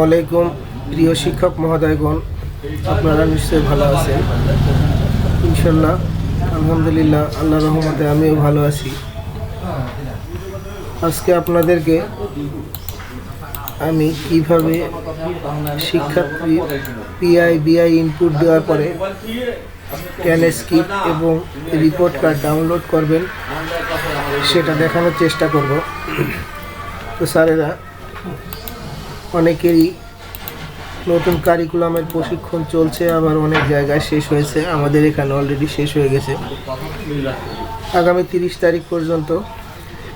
আলাইকুম প্রিয় শিক্ষক মহোদয়গণ, আপনারা নিশ্চয়ই ভালো আছেন। ইনশাল্লাহ আলহামদুলিল্লাহ, আল্লাহর রহমতে আমিও ভালো আছি। আজকে আপনাদেরকে আমি কিভাবে শিক্ষার্থী পিআই বিআই ইনপুট দেওয়ার পরে ট্রান্সক্রিপ্ট এবং রিপোর্ট কার্ড ডাউনলোড করবেন সেটা দেখানোর চেষ্টা করব। তো স্যারেরা, অনেকেরই নতুন কারিকুলামের প্রশিক্ষণ চলছে, আবার অনেক জায়গায় শেষ হয়েছে। আমাদের এখানে অলরেডি শেষ হয়ে গেছে। আগামী 30 তারিখ পর্যন্ত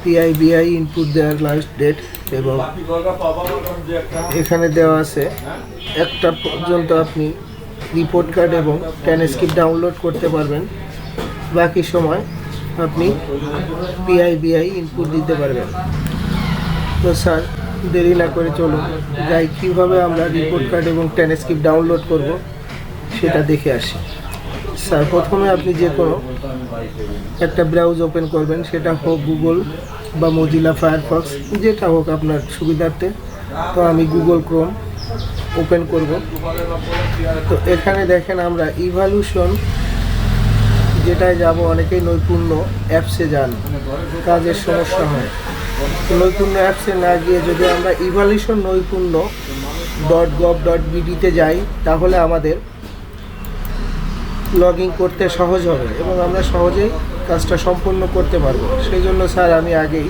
পিআই বিআই ইনপুট দেওয়ার লাস্ট ডেট, এবং এখানে দেওয়া আছে 1টা পর্যন্ত আপনি রিপোর্ট কার্ড এবং ট্রান্সক্রিপ্ট ডাউনলোড করতে পারবেন। বাকি সময় আপনি পিআই বিআই ইনপুট দিতে পারবেন। তো স্যার, দেরি না করে চলুন যাই, কীভাবে আমরা রিপোর্ট কার্ড এবং ট্রান্সক্রিপ্ট ডাউনলোড করব সেটা দেখে আসি। স্যার, প্রথমে আপনি যে কোনো একটা ব্রাউজ ওপেন করবেন, সেটা হোক গুগল বা মজিলা ফায়ারফক্স, যেটা হোক আপনার সুবিধার্থে। তো আমি গুগল ক্রোম ওপেন করব। তো এখানে দেখেন আমরা ইভ্যালুশন যেটায় যাব, অনেকেই নৈপুণ্য অ্যাপসে যান, কাজের সমস্যা হয়। নৈপুণ্য অ্যাপসে না গিয়ে যদি আমরা ইভ্যালুশন নৈপুণ্য .gov.bd যাই, তাহলে আমাদের লগ ইন করতে সহজ হবে এবং আমরা সহজেই কাজটা সম্পন্ন করতে পারবো। সেই জন্য স্যার আমি আগেই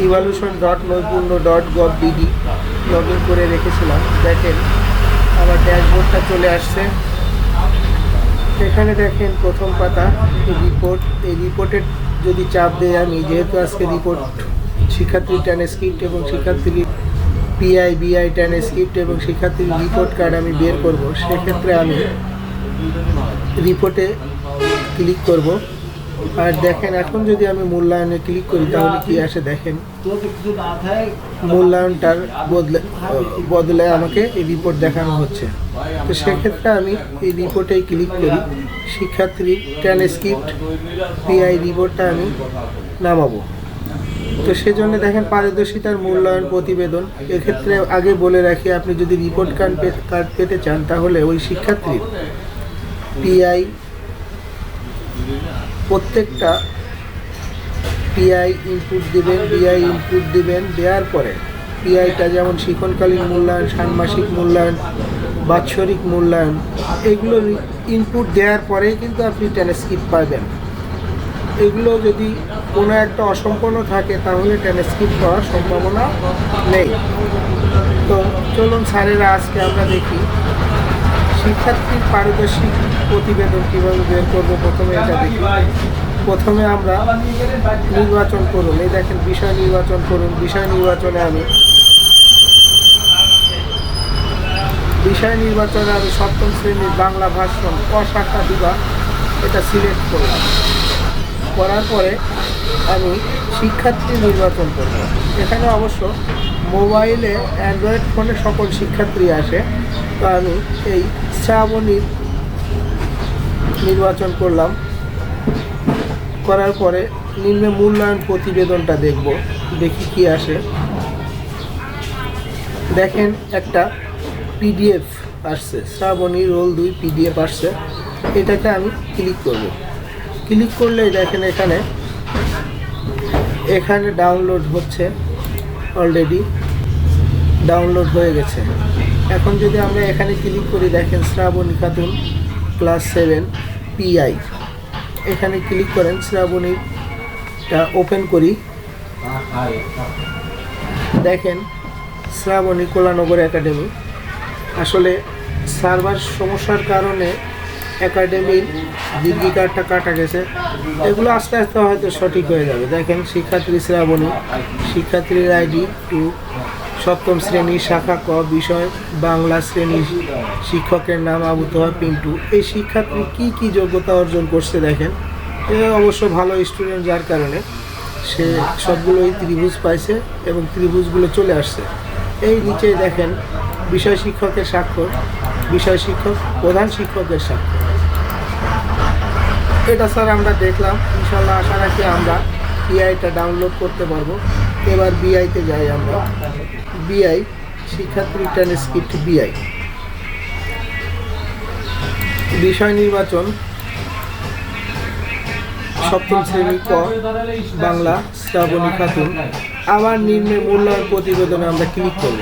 evaluation.নৈপুণ্য.gov.bd লগ ইন করে রেখেছিলাম। দেখেন আমার ড্যাশবোর্ডটা চলে আসছে। এখানে দেখেন প্রথম পাতা রিপোর্ট। এই রিপোর্টের যদি চাপ দেয় আমি, যেহেতু আজকে রিপোর্ট শিক্ষার্থীর ট্রান্সক্রিপ্ট এবং শিক্ষার্থীর পিআই বিআই ট্রান্সক্রিপ্ট এবং শিক্ষার্থীর রিপোর্ট কার্ড আমি বের করব, সেক্ষেত্রে আমি রিপোর্টে ক্লিক করব। আর দেখেন এখন যদি আমি মূল্যায়নে ক্লিক করি তাহলে কি আসে দেখেন, মূল্যায়নটার বদলে আমাকে এই রিপোর্ট দেখানো হচ্ছে। তো সেক্ষেত্রে আমি এই রিপোর্টেই ক্লিক করি, শিক্ষার্থীর ট্রান্সক্রিপ্ট পিআই রিপোর্টটা আমি নামাবো। তো সেজন্য দেখেন পারদর্শিতার মূল্যায়ন প্রতিবেদন। এক্ষেত্রে আগে বলে রাখি, আপনি যদি রিপোর্ট কার্ড পেতে চান তাহলে ওই শিক্ষার্থীর পিআই, প্রত্যেকটা পিআই ইনপুট দিবেন, বিআই ইনপুট দিবেন। দেওয়ার পরে পিআইটা যেমন শিক্ষণকালীন মূল্যায়ন, ষান্মাসিক মূল্যায়ন, বাৎসরিক মূল্যায়ন, এগুলো ইনপুট দেওয়ার পরেই কিন্তু আপনি ট্রান্সক্রিপ্ট পাবেন। এগুলো যদি কোনো একটা অসম্পূর্ণ থাকে তাহলে ট্রান্সক্রিপ্ট পাওয়ার সম্ভাবনা নেই। তো চলুন স্যারেরা, আজকে আমরা দেখি শিক্ষার্থীর পারদর্শিক প্রতিবেদন কীভাবে বের করবো। প্রথমে এটা দেখি। প্রথমে আমরা নির্বাচন করুন। এই দেখেন বিষয় নির্বাচন করুন। বিষয় নির্বাচনে আমি সপ্তম শ্রেণীর বাংলা ভাষণ শাখা বিভাগ এটা সিলেক্ট করলাম। করার পরে আমি শিক্ষার্থী নির্বাচন করব। এখানে অবশ্য মোবাইলে অ্যান্ড্রয়েড ফোনে সকল শিক্ষার্থী আসে। তো আমি এই শ্রাবণীর নির্বাচন করলাম। করার পরে নিম্নে মূল্যায়ন প্রতিবেদনটা দেখব, দেখি কি আসে। দেখেন একটা পিডিএফ আসছে, শ্রাবণী রোল 2 পিডিএফ আসছে। এটাকে আমি ক্লিক করব। ক্লিক করলেই দেখেন এখানে ডাউনলোড হচ্ছে, অলরেডি ডাউনলোড হয়ে গেছে। এখন যদি আমরা এখানে ক্লিক করি, দেখেন শ্রাবণী খাতুন ক্লাস 7 পিআই, এখানে ক্লিক করেন। শ্রাবণীটা ওপেন করি। দেখেন শ্রাবণী কোলানগর একাডেমি। আসলে সার্ভার সমস্যার কারণে একাডেমির ডিগ্রি কার্ডটা কাটা গেছে। এগুলো আস্তে আস্তে হয়তো সঠিক হয়ে যাবে। দেখেন শিক্ষার্থী শ্রাবণী, শিক্ষার্থীর আইডি 2, সপ্তম শ্রেণী, শাখা ক, বিষয় বাংলা, শ্রেণী শিক্ষকের নাম আবু তোহা পিন্টু। এই শিক্ষার্থী কি কি যোগ্যতা অর্জন করছে দেখেন। এ অবশ্য ভালো স্টুডেন্ট, যার কারণে সে সবগুলোই ত্রিভুজ পাইছে এবং ত্রিভুজগুলো চলে আসছে। এই নিচে দেখেন বিষয় শিক্ষকের স্বাক্ষর, বিষয় শিক্ষক, প্রধান শিক্ষকের স্বাক্ষর। এটা স্যার আমরা দেখলাম। ইনশাল্লাহ আশা রাখি আমরা পিআইটা ডাউনলোড করতে পারবো। এবার বিআইতে যাই আমরা। বিআই শিক্ষার্থী ট্রান্সক্রিপ্ট বিআই। বিষয় নির্বাচন সপ্তম শ্রেণী ক, বাংলা, শ্রাবণী খাতুন। আবার নিম্নে মূল্যায়ন প্রতিবেদনে আমরা ক্লিক করব।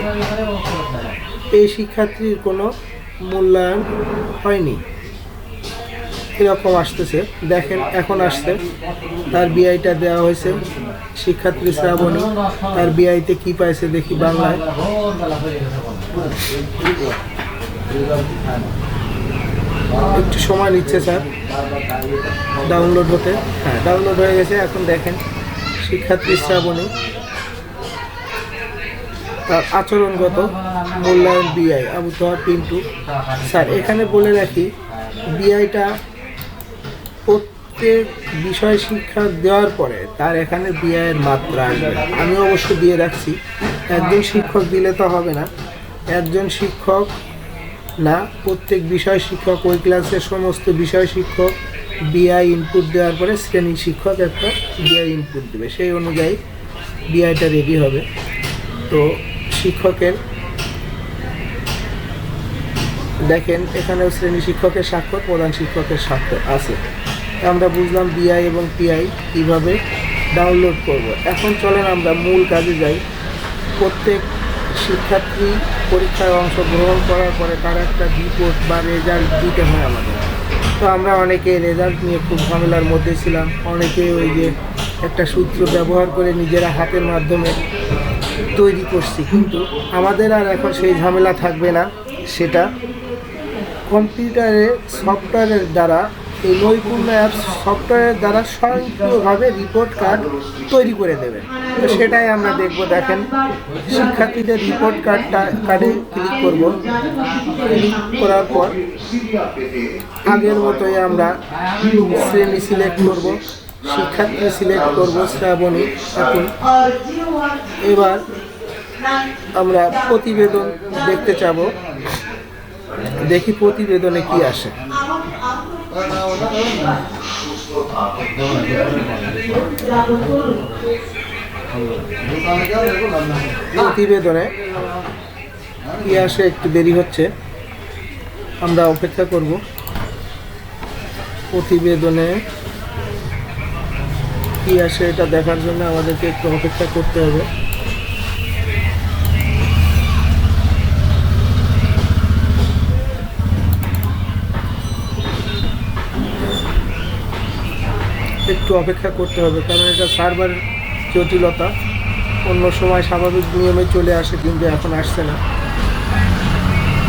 এই শিক্ষার্থীর কোনো মূল্যায়ন হয়নি, এরকম আসতেছে। দেখেন এখন আসছে, তার বিআইটা দেওয়া হয়েছে। শিক্ষার্থী শ্রাবণী, তার বিআইতে কি পাইছে দেখি বাংলায়। একটু সময় নিচ্ছে স্যার ডাউনলোড হতে। হ্যাঁ, ডাউনলোড হয়ে গেছে। এখন দেখেন শিক্ষার্থী শ্রাবণী, তার আচরণগত মূল্যায়ন বিআই আবু তোহা পিন্টু। স্যার এখানে বলে রাখি, বিআইটা প্রত্যেক বিষয় শিক্ষা দেওয়ার পরে তার এখানে বিআইয়ের মাত্রা আসবে। আমি অবশ্য দিয়ে রাখছি, একজন শিক্ষক দিলে তো হবে না। একজন শিক্ষক না, প্রত্যেক বিষয় শিক্ষক, ওই ক্লাসের সমস্ত বিষয় শিক্ষক বিআই ইনপুট দেওয়ার পরে শ্রেণী শিক্ষক একটা বিআই ইনপুট দেবে, সেই অনুযায়ী বিআইটা রেডি হবে। তো শিক্ষকের দেখেন এখানেও শ্রেণী শিক্ষকের স্বাক্ষর, প্রধান শিক্ষকের স্বাক্ষর আছে। আমরা বুঝলাম বিআই এবং পিআই কীভাবে ডাউনলোড করব। এখন চলেন আমরা মূল কাজে যাই। প্রত্যেক শিক্ষার্থী পরীক্ষায় অংশগ্রহণ করার পরে তার একটা রিপোর্ট বা রেজাল্ট দিতে হয় আমাদের। তো আমরা অনেকে রেজাল্ট নিয়ে খুব ঝামেলার মধ্যে ছিলাম। অনেকে ওই যে একটা সূত্র ব্যবহার করে নিজেরা হাতের মাধ্যমে তৈরি করছি, কিন্তু আমাদের আর এখন সেই ঝামেলা থাকবে না। সেটা কম্পিউটারে সফটওয়্যারের দ্বারা, এই নৈপুণ্য অ্যাপস সফটওয়্যারের দ্বারা স্বয়ংক্রিয়ভাবে রিপোর্ট কার্ড তৈরি করে দেবে। তো সেটাই আমরা দেখব। দেখেন শিক্ষার্থীদের রিপোর্ট কার্ডে ক্লিক করব। ক্লিক করার পর আগের মতোই আমরা শ্রেণী সিলেক্ট করব, শিক্ষার্থী সিলেক্ট করব শ্রাবণী খাতুন। এবার আমরা প্রতিবেদন দেখতে চাব, দেখি প্রতিবেদনে কি আসে। প্রতিবেদনে কি আসে একটু দেরি হচ্ছে, আমরা অপেক্ষা করব। প্রতিবেদনে কি আসে এটা দেখার জন্য আমাদেরকে একটু অপেক্ষা করতে হবে। একটু অপেক্ষা করতে হবে, কারণ এটা সার্ভার জটিলতা। অন্য সময় স্বাভাবিক নিয়মে চলে আসে, কিন্তু এখন আসছে না।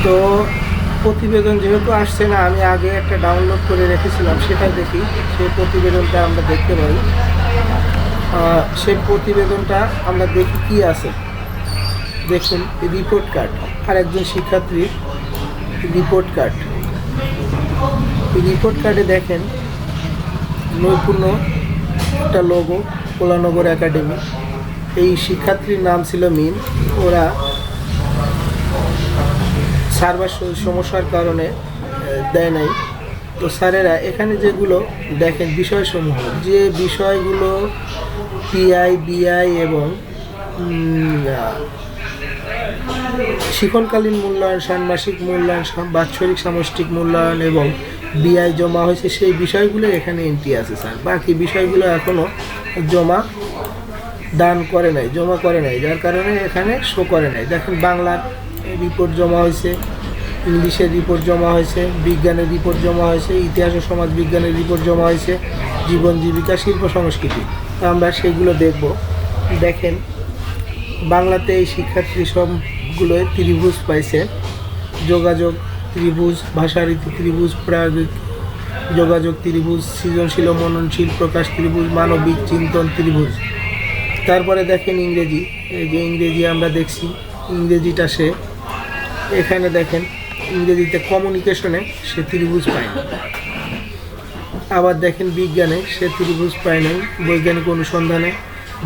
তো প্রতিবেদন যেহেতু আসছে না, আমি আগে একটা ডাউনলোড করে রেখেছিলাম, সেটা দেখি। সেই প্রতিবেদনটা আমরা দেখতে পারি। সেই প্রতিবেদনটা আমরা দেখি কি আছে। দেখুন রিপোর্ট কার্ড, আর একজন শিক্ষার্থীর রিপোর্ট কার্ড। রিপোর্ট কার্ডে দেখেন নৈপুণ্য একটা লোগো, কোলানগর একাডেমি। এই শিক্ষার্থীর নাম ছিল মিম। ওরা সার্ভার সমস্যার কারণে দেয় নাই। তো স্যারেরা এখানে যেগুলো দেখেন বিষয়সমূহ, যে বিষয়গুলো পিআই, বিআই এবং শিক্ষণকালীন মূল্যায়ন, ষান্মাসিক মূল্যায়ন, বাৎসরিক সামষ্টিক মূল্যায়ন এবং বিআই জমা হয়েছে, সেই বিষয়গুলো এখানে এন্ট্রি আছে স্যার। বাকি বিষয়গুলো এখনও জমা করে নাই, যার কারণে এখানে শো করে নাই। দেখেন বাংলার রিপোর্ট জমা হয়েছে, ইংলিশের রিপোর্ট জমা হয়েছে, বিজ্ঞানের রিপোর্ট জমা হয়েছে, ইতিহাস ও সমাজ বিজ্ঞানের রিপোর্ট জমা হয়েছে, জীবন জীবিকা, শিল্প সংস্কৃতি। আমরা সেগুলো দেখব। দেখেন বাংলাতে এই শিক্ষার্থী সবগুলোই ত্রিভুজ পাইছে। যোগাযোগ ত্রিভুজ, ভাষারীতি ত্রিভুজ, প্রায়োগিক যোগাযোগ ত্রিভুজ, সৃজনশীল ও মননশীল প্রকাশ ত্রিভুজ, মানবিক চিন্তন ত্রিভুজ। তারপরে দেখেন ইংরেজি, এই যে ইংরেজি আমরা দেখছি, ইংরেজিটা সে এখানে দেখেন ইংরেজিতে কমিউনিকেশনে সে ত্রিভুজ পায় না। আবার দেখেন বিজ্ঞানে সে ত্রিভুজ পায় নাই, বৈজ্ঞানিক অনুসন্ধানে,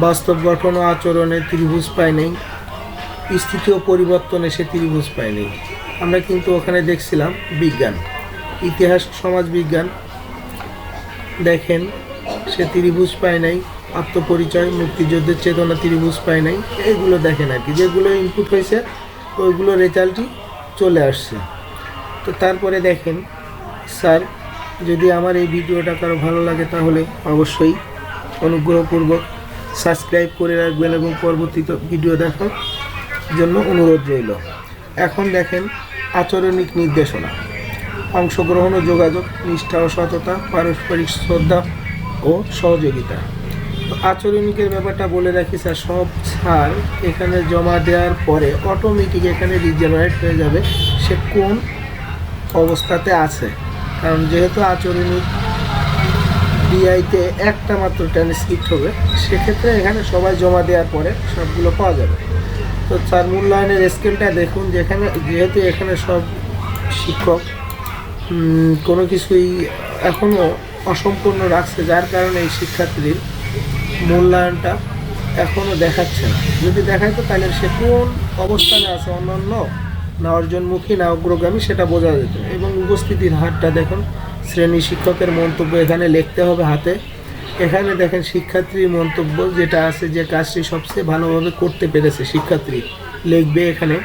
বাস্তব গঠন ও আচরণে ত্রিভুজ পায় নাই, স্থিতি ও পরিবর্তনে সে ত্রিভুজ পায় নাই। আমরা কিন্তু ওখানে দেখছিলাম বিজ্ঞান, ইতিহাস, সমাজ বিজ্ঞান। দেখেন সে ত্রিভুজ পায় নাই, আত্মপরিচয়, মুক্তিযুদ্ধের চেতনা ত্রিভুজ পায় নাই। এইগুলো দেখেন আর কি, যেগুলো ইনপুট হয়েছে ওইগুলো রেজাল্টই চলে আসছে। তো তারপরে দেখেন স্যার, যদি আমার এই ভিডিওটা কারো ভালো লাগে তাহলে অবশ্যই অনুগ্রহপূর্বক সাবস্ক্রাইব করে রাখবেন এবং পরবর্তী ভিডিও দেখার জন্য অনুরোধ রইল। এখন দেখেন আচরণিক নির্দেশনা: অংশগ্রহণ ও যোগাযোগ, নিষ্ঠা ও সততা, পারস্পরিক শ্রদ্ধা ও সহযোগিতা। তো আচরণিকের ব্যাপারটা বলে রাখি স্যার, সব ছাড় এখানে জমা দেওয়ার পরে অটোমেটিক এখানে রিজেনারেট হয়ে যাবে সে কোন অবস্থাতে আছে। কারণ যেহেতু আচরণিক বিআইতে একটা মাত্র ট্রান্সক্রিপ্ট হবে, সেক্ষেত্রে এখানে সবাই জমা দেওয়ার পরে সবগুলো পাওয়া যাবে। তো স্যার মূল্যায়নের স্কেলটা দেখুন, যেহেতু এখানে সব শিক্ষক কোনো কিছুই এখনও অসম্পূর্ণ রাখছে, যার কারণে এই শিক্ষার্থীর মূল্যায়নটা এখনও দেখাচ্ছে না। যদি দেখাইতো তাহলে সে কোন অবস্থানে আছে, অন্যান্য না অর্জনমুখী না অগ্রগামী, সেটা বোঝা যেত। এবং উপস্থিতির হারটা দেখুন, শ্রেণী শিক্ষকের মন্তব্য এখানে লিখতে হবে হাতে। এখানে দেখেন শিক্ষার্থীর মন্তব্য যেটা আছে, যে কাজটি সবচেয়ে ভালোভাবে করতে পেরেছে শিক্ষার্থী লিখবে এখানে।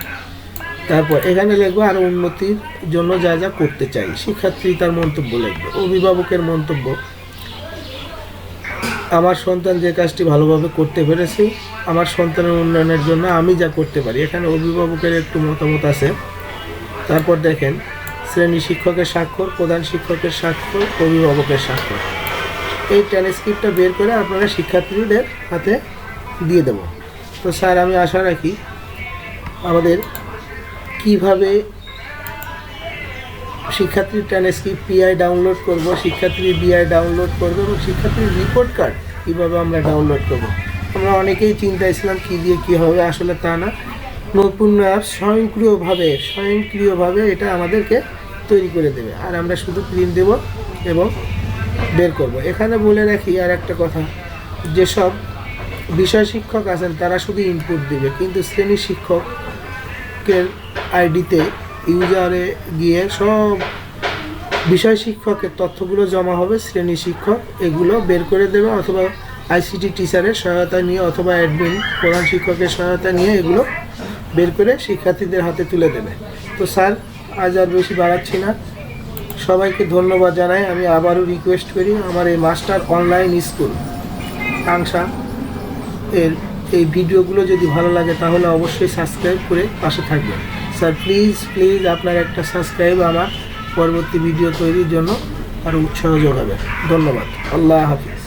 তারপর এখানে লিখবে আরও উন্নতির জন্য যা যা করতে চাই, শিক্ষার্থী তার মন্তব্য লিখবে। অভিভাবকের মন্তব্য: আমার সন্তান যে কাজটি ভালোভাবে করতে পেরেছে, আমার সন্তানের উন্নয়নের জন্য আমি যা করতে পারি, এখানে অভিভাবকের একটু মতামত আছে। তারপর দেখেন শ্রেণী শিক্ষকের স্বাক্ষর, প্রধান শিক্ষকের স্বাক্ষর, অভিভাবকের স্বাক্ষর। এই ট্রান্সক্রিপ্টটা বের করে আপনারা শিক্ষার্থীদের হাতে দিয়ে দেব। তো স্যার, আমি আশা রাখি আমাদের কিভাবে শিক্ষার্থীর ট্রান্সক্রিপ্ট পিআই ডাউনলোড করব, শিক্ষার্থীর বিআই ডাউনলোড করব এবং শিক্ষার্থীর রিপোর্ট কার্ড কীভাবে আমরা ডাউনলোড করব। আমরা অনেকেই চিন্তায় ছিলাম কী দিয়ে কী হবে, আসলে তা না। নতুন অ্যাপ স্বয়ংক্রিয়ভাবে এটা আমাদেরকে তৈরি করে দেবে, আর আমরা শুধু প্রিন্ট দেব এবং বের করব। এখানে বলে রাখি আর একটা কথা, যেসব বিষয় শিক্ষক আছেন তারা শুধু ইনপুট দিবে, কিন্তু শ্রেণী শিক্ষকের আইডিতে ইউজারে গিয়ে সব বিষয় শিক্ষকের তথ্যগুলো জমা হবে। শ্রেণী শিক্ষক এগুলো বের করে দেবে, অথবা আইসিটি টিচারের সহায়তা নিয়ে অথবা অ্যাডমিন প্রধান শিক্ষকের সহায়তা নিয়ে এগুলো বের করে শিক্ষার্থীদের হাতে তুলে দেবে। তো স্যার, আজ আর বেশি বাড়াচ্ছি না, সবাইকে ধন্যবাদ জানাই। আমি আবারও রিকোয়েস্ট করি, আমার এই মাস্টার অনলাইন স্কুল আংশা এর এই ভিডিওগুলো যদি ভালো লাগে তাহলে অবশ্যই সাবস্ক্রাইব করে পাশে থাকবেন। স্যার প্লিজ আপনার একটা সাবস্ক্রাইব আমার পরবর্তী ভিডিও তৈরির জন্য আরও উৎসাহ যোগাবে। ধন্যবাদ। আল্লাহ হাফিজ।